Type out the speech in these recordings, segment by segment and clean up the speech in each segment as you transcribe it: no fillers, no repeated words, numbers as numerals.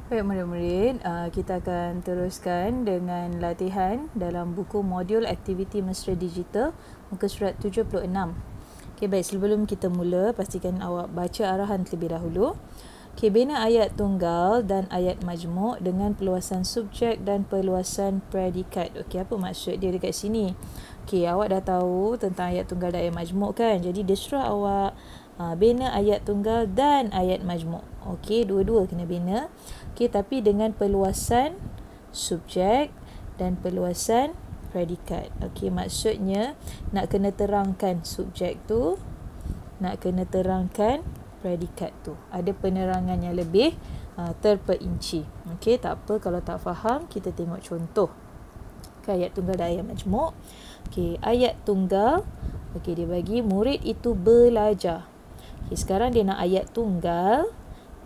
Baik murid-murid, kita akan teruskan dengan latihan dalam buku modul aktiviti mesra digital muka surat 76. Okey, baik, sebelum kita mula, pastikan awak baca arahan terlebih dahulu. Okey, bina ayat tunggal dan ayat majmuk dengan perluasan subjek dan perluasan predikat. Okey, apa maksud dia dekat sini? Okey, awak dah tahu tentang ayat tunggal dan ayat majmuk kan? Jadi dia suruh awak bina ayat tunggal dan ayat majmuk. Okey, dua-dua kena bina. Okey, tapi dengan perluasan subjek dan perluasan predikat. Okey, maksudnya nak kena terangkan subjek tu, nak kena terangkan predikat tu. Ada penerangan yang lebih terperinci. Okey, tak apa kalau tak faham, kita tengok contoh. Okay, ayat tunggal dan ayat majmuk. Okey, ayat tunggal. Okey, dia bagi murid itu belajar. Okey, sekarang dia nak ayat tunggal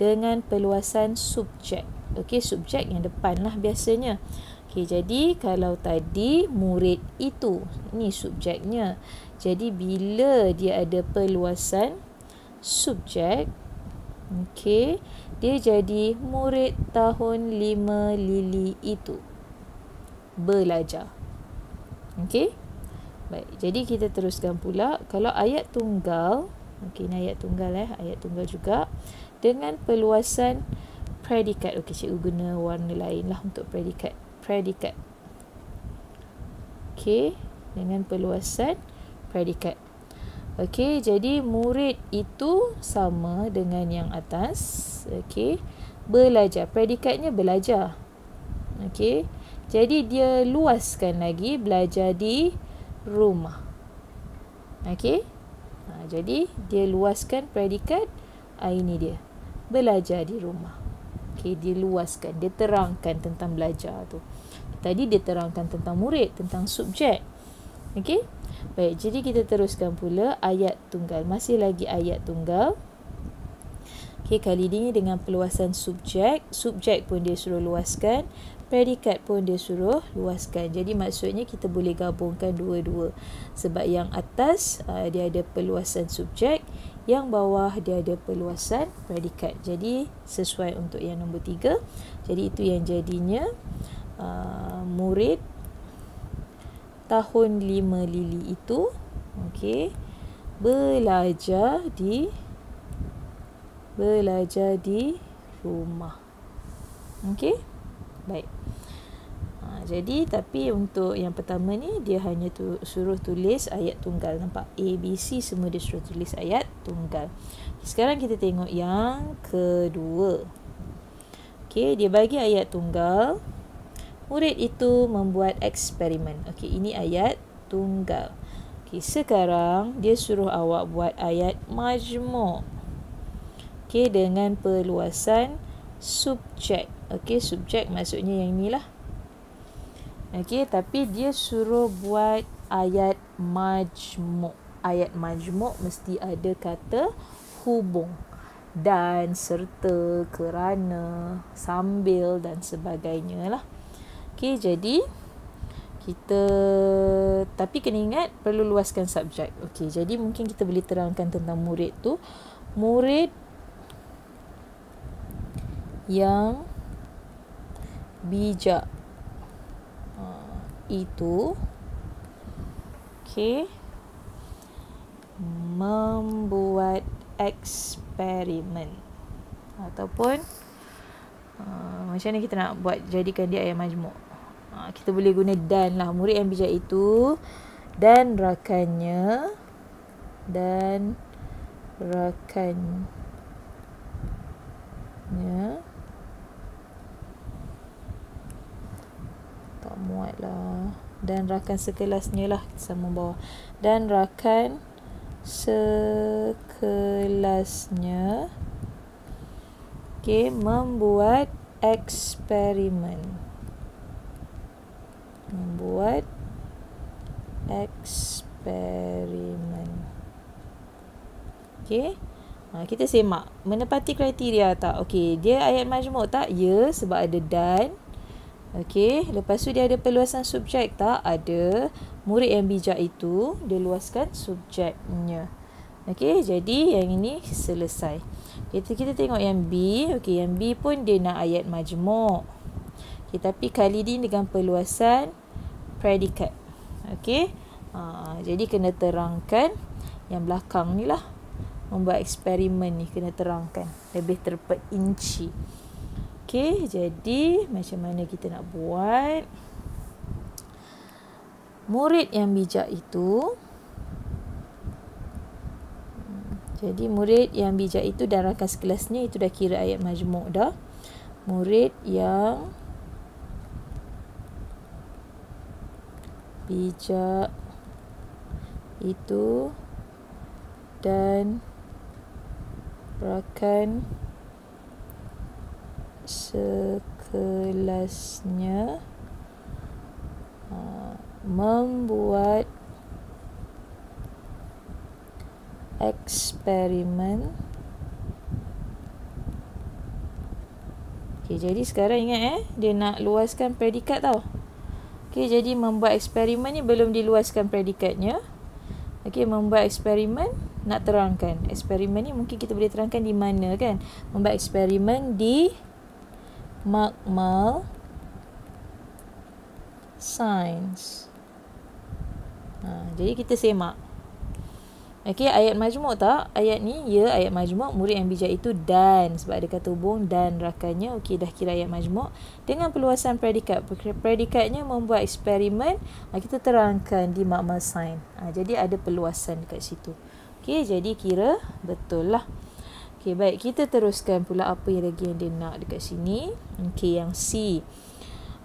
dengan perluasan subjek. Okey, subjek yang depan lah biasanya. Okey, jadi kalau tadi murid itu, ni subjeknya. Jadi bila dia ada perluasan subjek, okey, dia jadi murid tahun 5 Lili itu belajar. Okey? Baik, jadi kita teruskan pula. Kalau ayat tunggal, okey, ni ayat tunggal ayat tunggal juga dengan perluasan predikat. Okey, cikgu guna warna lain lah untuk predikat. Predikat. Okey, dengan perluasan predikat. Okey, jadi murid itu sama dengan yang atas. Okey, belajar. Predikatnya belajar. Okey, jadi dia luaskan lagi, belajar di rumah. Okey, jadi dia luaskan predikat. Ini dia, belajar di rumah. Okey, dia luaskan, dia terangkan tentang belajar tu. Tadi dia terangkan tentang murid, tentang subjek. Okey, baik, jadi kita teruskan pula ayat tunggal. Masih lagi ayat tunggal. Okey, kali ini dengan perluasan subjek. Subjek pun dia suruh luaskan, predikat pun dia suruh luaskan. Jadi maksudnya kita boleh gabungkan dua-dua. Sebab yang atas dia ada perluasan subjek, yang bawah dia ada perluasan predikat. Jadi sesuai untuk yang nombor 3. Jadi itu yang jadinya murid tahun 5 Lili itu, okey, belajar di rumah. Okey, baik. Jadi tapi untuk yang pertama ni dia hanya suruh tulis ayat tunggal. Nampak A, B, C semua dia suruh tulis ayat tunggal. Sekarang kita tengok yang kedua. Okey, dia bagi ayat tunggal. Murid itu membuat eksperimen. Okey, ini ayat tunggal. Okey, sekarang dia suruh awak buat ayat majmuk. Okey, dengan perluasan subjek. Okey, subjek maksudnya yang inilah. Okey, tapi dia suruh buat ayat majmuk. Ayat majmuk mesti ada kata hubung, dan, serta, kerana, sambil dan sebagainya lah. Okey, jadi kita, tapi kena ingat perlu luaskan subjek. Okey, jadi mungkin kita boleh terangkan tentang murid tu. Murid yang bijak itu, okey, membuat eksperimen. Ataupun macam mana kita nak buat jadikan dia ayat majmuk? Kita boleh guna dan lah. Murid yang bijak itu dan rakannya tak muat lah. Dan rakan sekelasnya lah, sambung bawah. Dan rakan sekelasnya, okey, membuat eksperimen. Membuat eksperimen. Okey, kita semak. Menepati kriteria tak? Okey, dia ayat majmuk tak? Ya, sebab ada dan. Okey, lepas tu dia ada perluasan subjek tak? Ada. Murid yang bijak itu dia luaskan subjeknya. Okey, jadi yang ini selesai. Kita tengok yang B. Okey, yang B pun dia nak ayat majmuk. Okey, tapi kali ini dengan perluasan predikat. Okey. Jadi kena terangkan yang belakang ni lah. Membuat eksperimen ni kena terangkan lebih terperinci. Okey, jadi macam mana kita nak buat? Murid yang bijak itu, jadi murid yang bijak itu dan rakan sekelasnya, itu dah kira ayat majmuk dah. Murid yang bijak itu dan rakan sekelasnya membuat eksperimen. Okey, jadi sekarang ingat dia nak luaskan predikat tau. Okey, jadi membuat eksperimen ni belum diluaskan predikatnya. Okey, membuat eksperimen nak terangkan. Eksperimen ni mungkin kita boleh terangkan di mana kan? Membuat eksperimen di makmal sains. Jadi kita semak. Okey, ayat majmuk tak? Ayat ni, ya, ayat majmuk. Murid yang bijak itu dan, sebab ada kata hubung dan rakannya. Okey, dah kira ayat majmuk. Dengan perluasan predikat. Predikatnya membuat eksperimen. Kita terangkan di makmal sains. Jadi ada perluasan dekat situ. Okey, jadi kira betul lah. Okey, baik. Kita teruskan pula apa yang lagi yang dia nak dekat sini. Okey, yang C.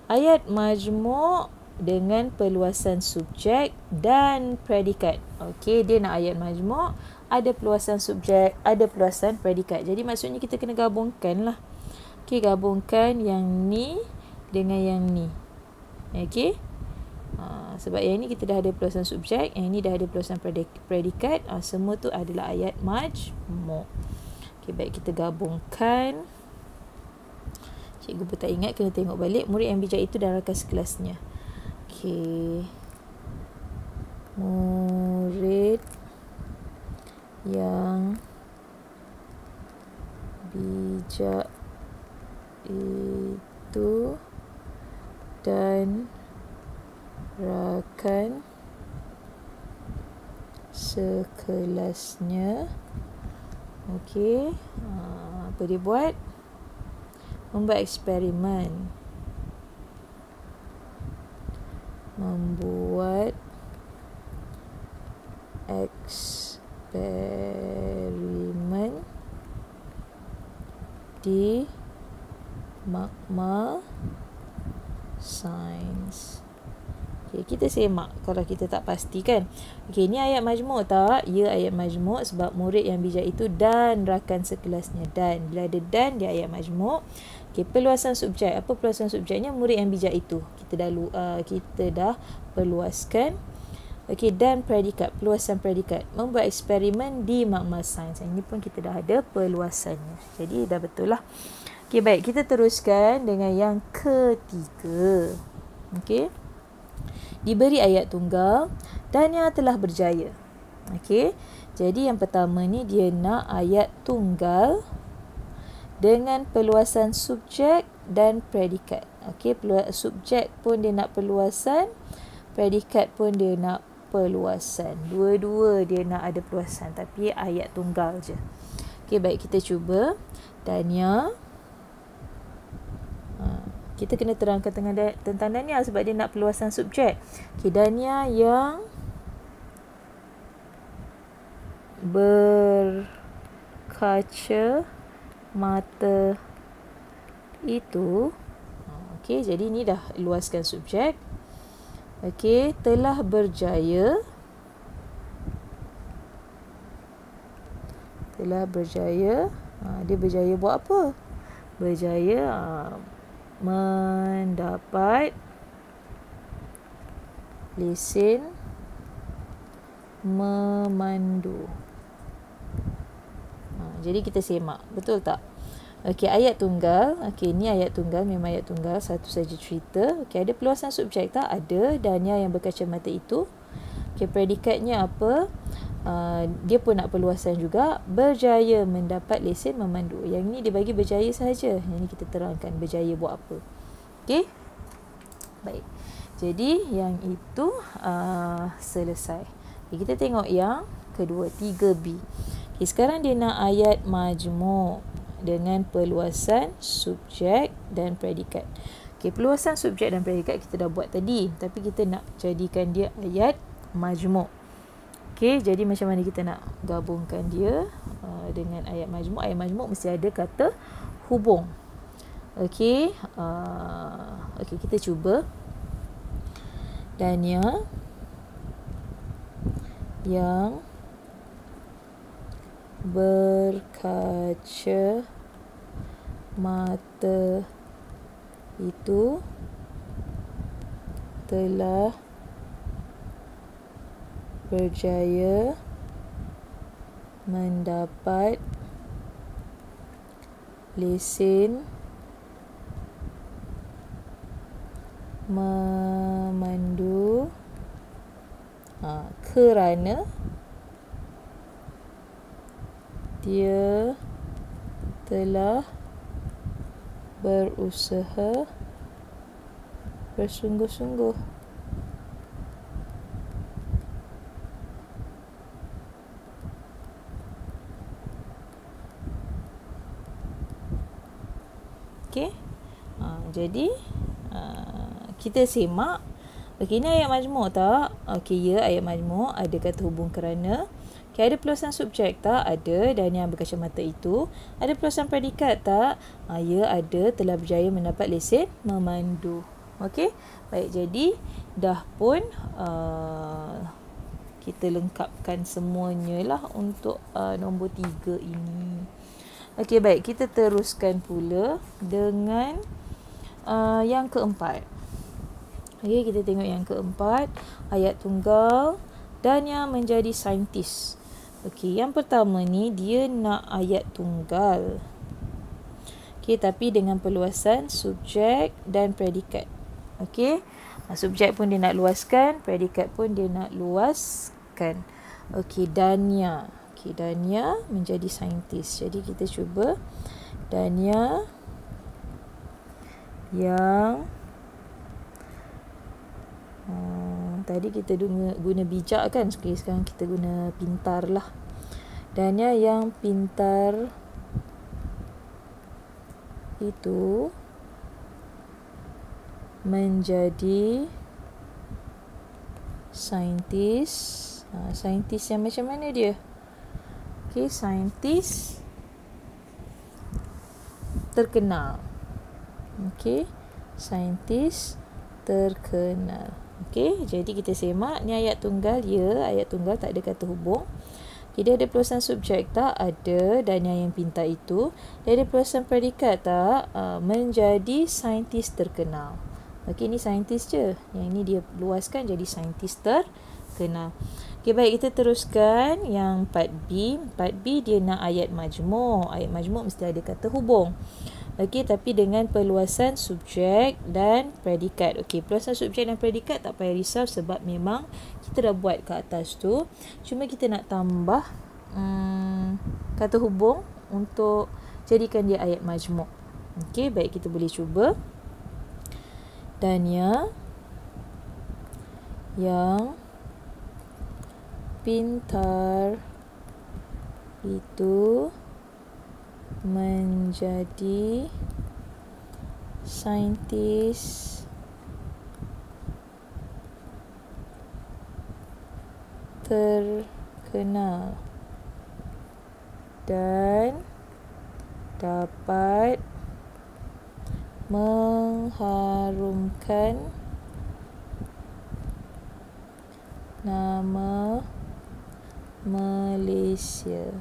Ayat majmuk dengan perluasan subjek dan predikat. Okey, dia nak ayat majmuk, ada perluasan subjek, ada perluasan predikat. Jadi maksudnya kita kena gabungkan lah. Okey, gabungkan yang ni dengan yang ni. Okey. Sebab yang ni kita dah ada perluasan subjek, yang ni dah ada perluasan predikat. Semua tu adalah ayat majmuk. Okey, baik, kita gabungkan. Cikgu pun tak ingat, kena tengok balik. Murid yang bijak itu dan rakan sekelasnya. Okey. Murid yang bijak itu dan rakan sekelasnya. Okey. Apa dia buat? Membuat eksperimen. Membuat eksperimen di makmal sains. Okay, kita semak kalau kita tak pasti kan. Okay, ni ayat majmuk tak? Ya, ayat majmuk sebab murid yang bijak itu dan rakan sekelasnya. Dan, bila ada dan, dia ayat majmuk. Okay, perluasan subjek. Apa perluasan subjeknya? Murid yang bijak itu. Kita dah perluaskan. Okey, dan predikat, perluasan predikat. Membuat eksperimen di makmal sains. Ini pun kita dah ada perluasannya. Jadi dah betul lah. Okey, baik, kita teruskan dengan yang ketiga. Okey. Diberi ayat tunggal dan yang telah berjaya. Okey. Jadi yang pertama ni dia nak ayat tunggal dengan perluasan subjek dan predikat. Okey, subjek pun dia nak perluasan, predikat pun dia nak perluasan. Dua-dua dia nak ada perluasan, tapi ayat tunggal je. Okey, baik, kita cuba. Dania. Kita kena terangkan tentang Dania sebab dia nak perluasan subjek. Okey, Dania yang berkaca mata itu. Okey, jadi ni dah luaskan subjek. Okey, telah berjaya. Telah berjaya. Dia berjaya buat apa? Berjaya mendapat lesen memandu. Jadi kita semak. Betul tak? Okey, ayat tunggal. Okey, ni ayat tunggal. Memang ayat tunggal. Satu saja cerita. Okey, ada perluasan subjek tak? Ada. Dania yang berkacamata itu. Okey, predikatnya apa? dia pun nak perluasan juga, berjaya mendapat lesen memandu. Yang ni dia bagi berjaya sahaja. Yang ni kita terangkan berjaya buat apa. Okey? Baik. Jadi yang itu selesai. Okay, kita tengok yang kedua, 3B. Okay, sekarang dia nak ayat majmuk dengan perluasan subjek dan predikat. Okay, perluasan subjek dan predikat kita dah buat tadi, tapi kita nak jadikan dia ayat majmuk. Okay, jadi macam mana kita nak gabungkan dia dengan ayat majmuk? Ayat majmuk mesti ada kata hubung. Okay, kita cuba. Dania yang berkaca mata itu telah berjaya mendapat lesen memandu kerana dia telah berusaha bersungguh-sungguh. Okey. Jadi kita semak. Okey, ini ayat majmuk tak? Okey, ya, ayat majmuk ada kata hubung kerana. Okey, ada perluasan subjek tak? Ada. Dan yang berkacamata itu. Ada perluasan predikat tak? Ya, ada. Telah berjaya mendapat lesen memandu. Okey. Baik, jadi dah pun kita lengkapkan semuanya lah untuk nombor 3 ini. Okey, baik. Kita teruskan pula dengan yang keempat. Okey, kita tengok yang keempat. Ayat tunggal dan yang menjadi saintis. Okey, yang pertama ni dia nak ayat tunggal. Okey, tapi dengan perluasan subjek dan predikat. Okey, subjek pun dia nak luaskan, predikat pun dia nak luaskan. Okey, Dania. Okey, Dania menjadi saintis. Jadi kita cuba. Dania yang tadi kita guna bijak kan, sekarang kita guna pintar lah. Dania yang pintar itu menjadi saintis. Saintis yang macam mana dia? Okey, saintis terkenal. Okey, saintis terkenal. Okey, jadi kita semak ni ayat tunggal. Ya, ayat tunggal tak ada kata hubung. Okay, dia ada perluasan subjek tak? Ada. Dan yang pintar itu. Dia ada perluasan predikat tak? Menjadi saintis terkenal. Okey, ni saintis je. Yang ini dia luaskan jadi saintis terkenal. Okey, baik, kita teruskan yang 4B. 4B dia nak ayat majmuk. Ayat majmuk mesti ada kata hubung. Okey, tapi dengan perluasan subjek dan predikat. Okey, perluasan subjek dan predikat tak payah risau sebab memang kita dah buat ke atas tu. Cuma kita nak tambah kata hubung untuk jadikan dia ayat majmuk. Okey, baik, kita boleh cuba. Dania yang pintar itu menjadi saintis terkenal dan dapat mengharumkan nama Malaysia.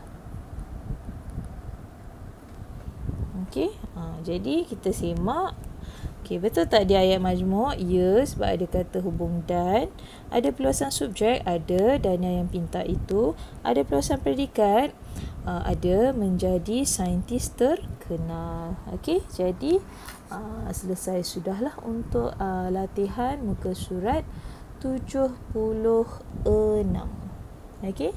Okey, jadi kita semak. Okey, betul tak dia ayat majmuk? Ya, sebab ada kata hubung dan. Ada perluasan subjek? Ada. Dan yang pintar itu. Ada perluasan predikat? Ada. Menjadi saintis terkenal. Okey, jadi selesai sudahlah untuk latihan muka surat 76. Okey.